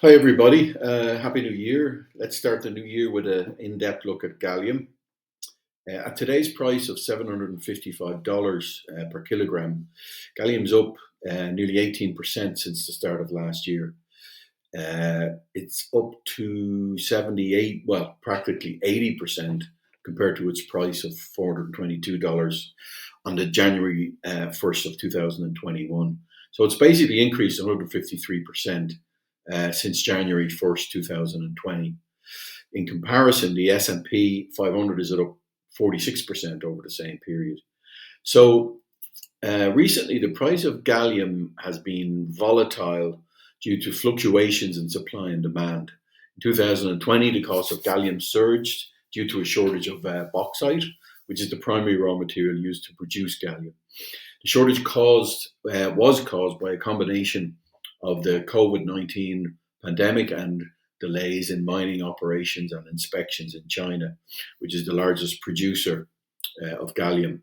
Hi, everybody. Happy New Year. Let's start the new year with an in depth look at gallium. At today's price of $755 per kilogram, gallium's up nearly 18% since the start of last year. It's up to 78, well, practically 80% compared to its price of $422 on the January 1st of 2021. So it's basically increased 153% since January 1st, 2020. In comparison, the S&P 500 is up 46% over the same period. So recently, the price of gallium has been volatile due to fluctuations in supply and demand. In 2020, the cost of gallium surged due to a shortage of bauxite, which is the primary raw material used to produce gallium. The shortage was caused by a combination of the COVID-19 pandemic and delays in mining operations and inspections in China, which is the largest producer of gallium.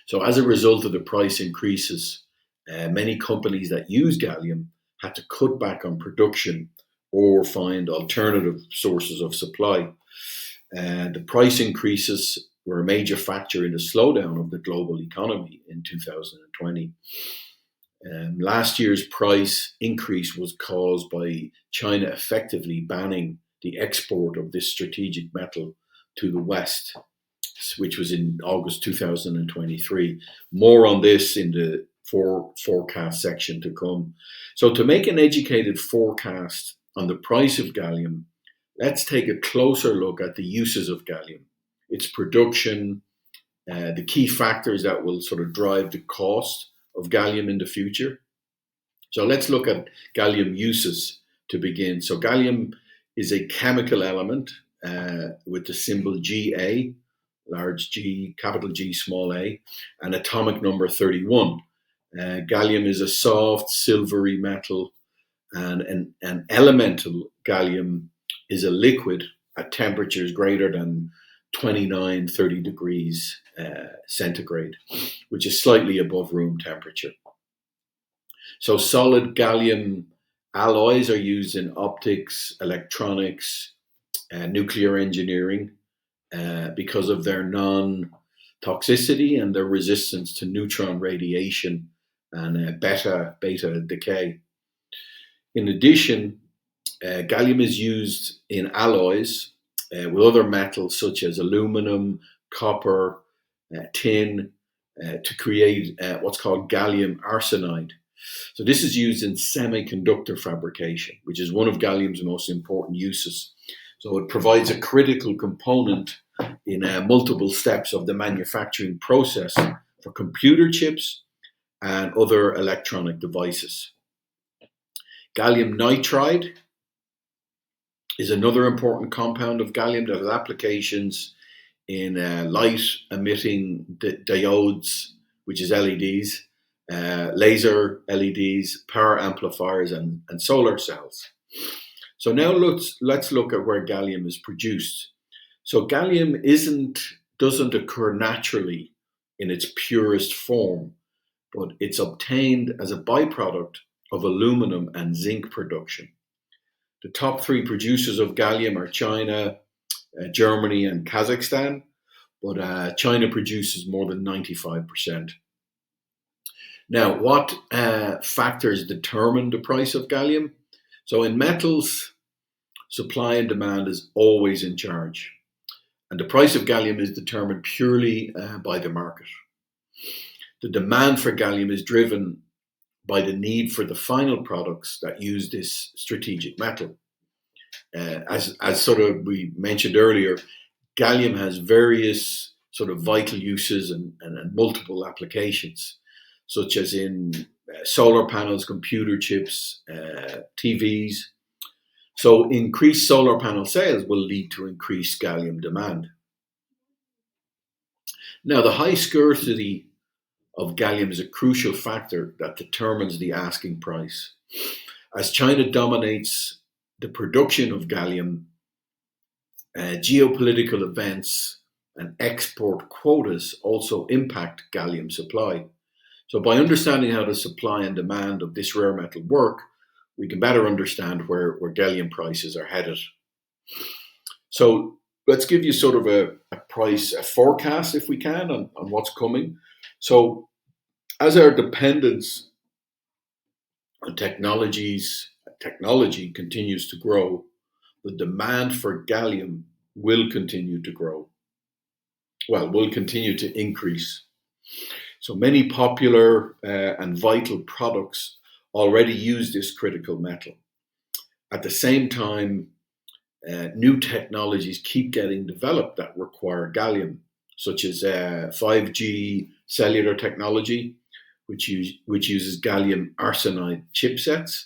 So, as a result of the price increases, many companies that use gallium had to cut back on production or find alternative sources of supply. The price increases were a major factor in the slowdown of the global economy in 2020. Last year's price increase was caused by China effectively banning the export of this strategic metal to the West, which was in August 2023. More on this in the forecast section to come. So, to make an educated forecast on the price of gallium, let's take a closer look at the uses of gallium, its production, the key factors that will sort of drive the cost of gallium in the future. So let's look at gallium uses to begin. So gallium is a chemical element with the symbol Ga, large G, capital G, small a, and atomic number 31. Gallium is a soft, silvery metal, and an elemental gallium is a liquid at temperatures greater than 29, 30 degrees centigrade, which is slightly above room temperature. So solid gallium alloys are used in optics, electronics, nuclear engineering because of their non-toxicity and their resistance to neutron radiation and beta decay. In addition, gallium is used in alloys with other metals such as aluminum, copper, tin, to create what's called gallium arsenide. So this is used in semiconductor fabrication, which is one of gallium's most important uses. So it provides a critical component in multiple steps of the manufacturing process for computer chips and other electronic devices. Gallium nitride is another important compound of gallium that has applications in light emitting diodes, which is LEDs, laser LEDs, power amplifiers, and solar cells. So now let's look at where gallium is produced. So gallium doesn't occur naturally in its purest form, but it's obtained as a byproduct of aluminum and zinc production. The top three producers of gallium are China, Germany, and Kazakhstan, but China produces more than 95%. Now, what factors determine the price of gallium? So in metals, supply and demand is always in charge. And the price of gallium is determined purely by the market. The demand for gallium is driven by the need for the final products that use this strategic metal. As sort of we mentioned earlier, gallium has various sort of vital uses and multiple applications, such as in solar panels, computer chips, TVs. So increased solar panel sales will lead to increased gallium demand. Now, the high scarcity of gallium is a crucial factor that determines the asking price. As China dominates the production of gallium, geopolitical events and export quotas also impact gallium supply. So by understanding how the supply and demand of this rare metal work, we can better understand where gallium prices are headed. So let's give you sort of a forecast, if we can, on what's coming. So as our dependence on technology continues to grow, the demand for gallium will continue to grow. Well, will continue to increase. So many popular and vital products already use this critical metal. At the same time, new technologies keep getting developed that require gallium, such as 5G cellular technology, which uses gallium arsenide chipsets.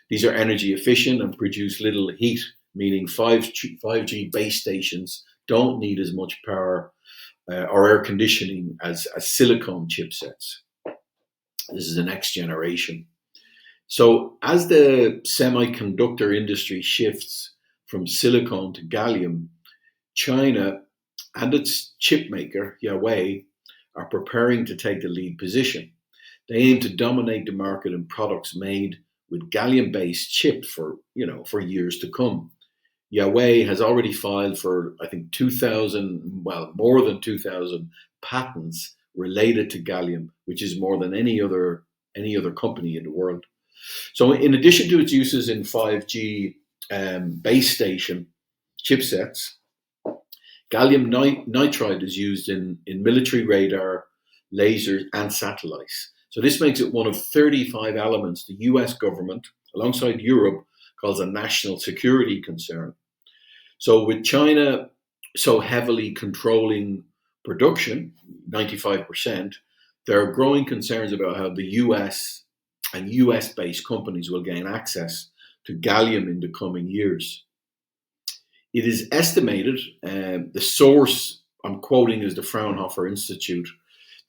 These are energy efficient and produce little heat, meaning 5G base stations don't need as much power or air conditioning as silicone chipsets. This is the next generation. So as the semiconductor industry shifts from silicon to gallium, China and its chip maker, Huawei, are preparing to take the lead position. They aim to dominate the market in products made with gallium-based chips for years to come. Huawei has already filed for, I think, more than 2,000 patents related to gallium, which is more than any other company in the world. So in addition to its uses in 5G base station chipsets, gallium nitride is used in military radar, lasers, and satellites. So this makes it one of 35 elements the US government, alongside Europe, calls a national security concern. So with China so heavily controlling production, 95%, there are growing concerns about how the US and US-based companies will gain access to gallium in the coming years. It is estimated, the source I'm quoting is the Fraunhofer Institute,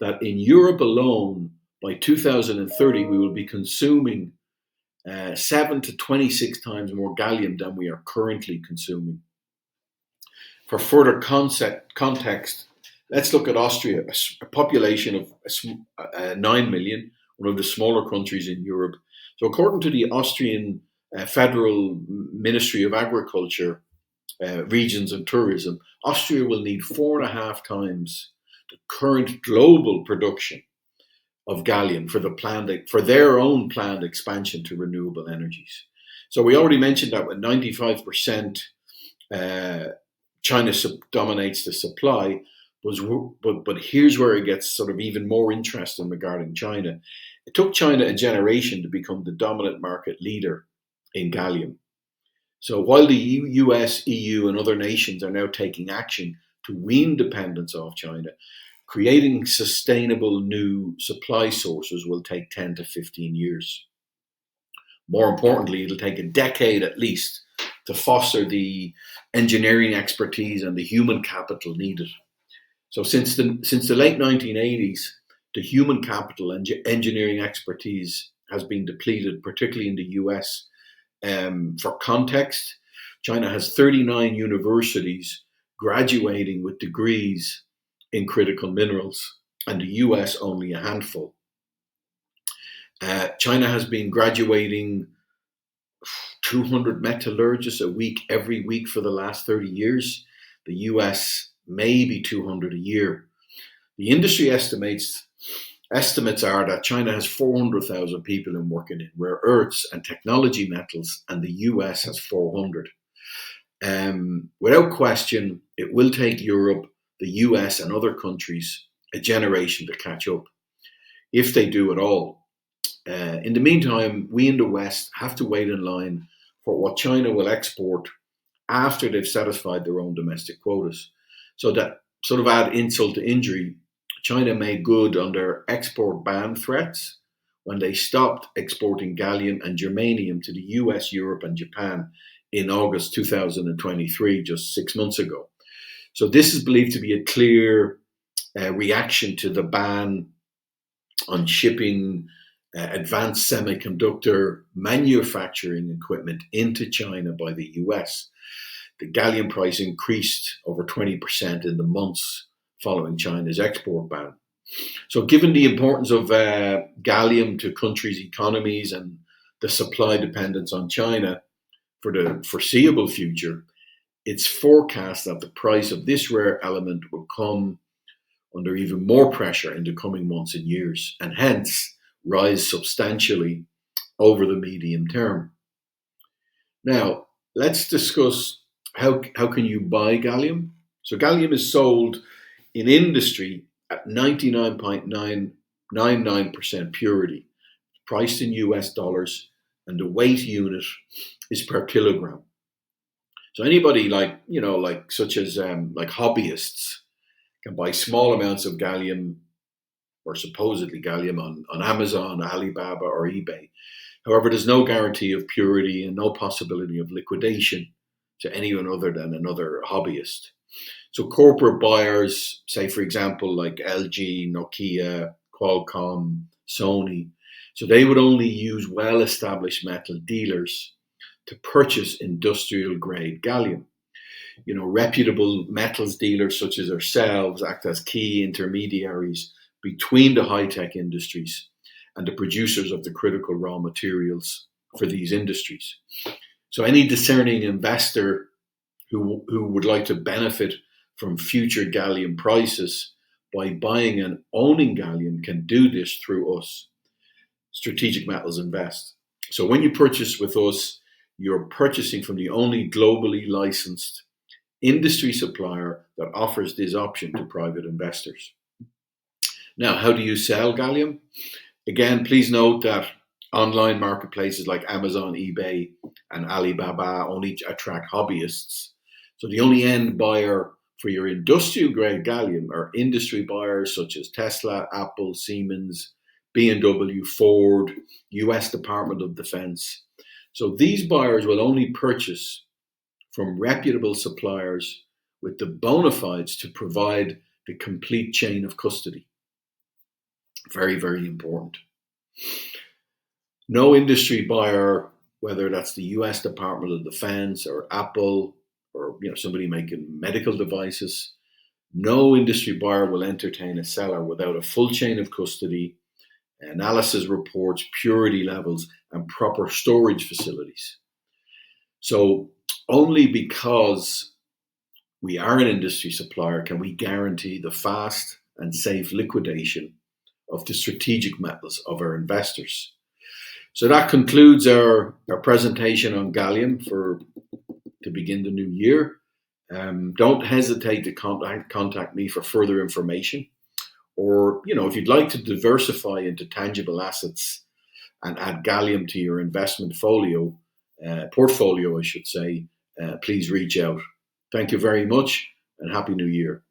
that in Europe alone, by 2030, we will be consuming 7 to 26 times more gallium than we are currently consuming. For further context, let's look at Austria, a population of 9 million, one of the smaller countries in Europe. So according to the Austrian Federal Ministry of Agriculture, Regions and Tourism, Austria will need 4.5 times the current global production of gallium for their own planned expansion to renewable energies. So we already mentioned that with 95%, China dominates the supply. But here's where it gets sort of even more interesting regarding China. It took China a generation to become the dominant market leader in gallium. So while the US, EU, and other nations are now taking action to wean dependence off China, creating sustainable new supply sources will take 10 to 15 years. More importantly, it'll take a decade at least to foster the engineering expertise and the human capital needed. So since the late 1980s, the human capital and engineering expertise has been depleted, particularly in the US. For context, China has 39 universities graduating with degrees in critical minerals, and the US only a handful. China has been graduating 200 metallurgists every week for the last 30 years. The US maybe 200 a year. The industry estimates are that China has 400,000 people working in rare earths and technology metals, and the US has 400. Without question, it will take Europe, the US, and other countries a generation to catch up, if they do at all. In the meantime, we in the West have to wait in line for what China will export after they've satisfied their own domestic quotas. So that sort of add insult to injury, China made good on their export ban threats when they stopped exporting gallium and germanium to the US, Europe, and Japan in August 2023, just 6 months ago. So this is believed to be a clear reaction to the ban on shipping advanced semiconductor manufacturing equipment into China by the US. The gallium price increased over 20% in the months following China's export ban. So given the importance of gallium to countries' economies and the supply dependence on China for the foreseeable future, it's forecast that the price of this rare element will come under even more pressure in the coming months and years, and hence rise substantially over the medium term. Now, let's discuss how can you buy gallium. So gallium is sold in industry at 99.999% purity, priced in US dollars, and the weight unit is per kilogram. So anybody such as like hobbyists can buy small amounts of gallium or supposedly gallium on Amazon, Alibaba, or eBay. However, there's no guarantee of purity and no possibility of liquidation to anyone other than another hobbyist. So corporate buyers, say for example, like LG, Nokia, Qualcomm, Sony, so they would only use well-established metal dealers to purchase industrial grade gallium. Reputable metals dealers such as ourselves act as key intermediaries between the high-tech industries and the producers of the critical raw materials for these industries. So any discerning investor who would like to benefit from future gallium prices by buying and owning gallium can do this through us, Strategic Metals Invest. So when you purchase with us, you're purchasing from the only globally licensed industry supplier that offers this option to private investors. Now, how do you sell gallium? Again, please note that online marketplaces like Amazon, eBay, and Alibaba only attract hobbyists. So the only end buyer for your industrial grade gallium are industry buyers such as Tesla, Apple, Siemens, BMW, Ford, US Department of Defense. So these buyers will only purchase from reputable suppliers with the bona fides to provide the complete chain of custody. Very, very important. No industry buyer, whether that's the US Department of Defense or Apple or somebody making medical devices, no industry buyer will entertain a seller without a full chain of custody, analysis reports, purity levels, and proper storage facilities. So only because we are an industry supplier can we guarantee the fast and safe liquidation of the strategic metals of our investors. So that concludes our presentation on gallium to begin the new year. Don't hesitate to contact me for further information. Or, if you'd like to diversify into tangible assets and add gallium to your investment portfolio, I should say, please reach out. Thank you very much and Happy New Year.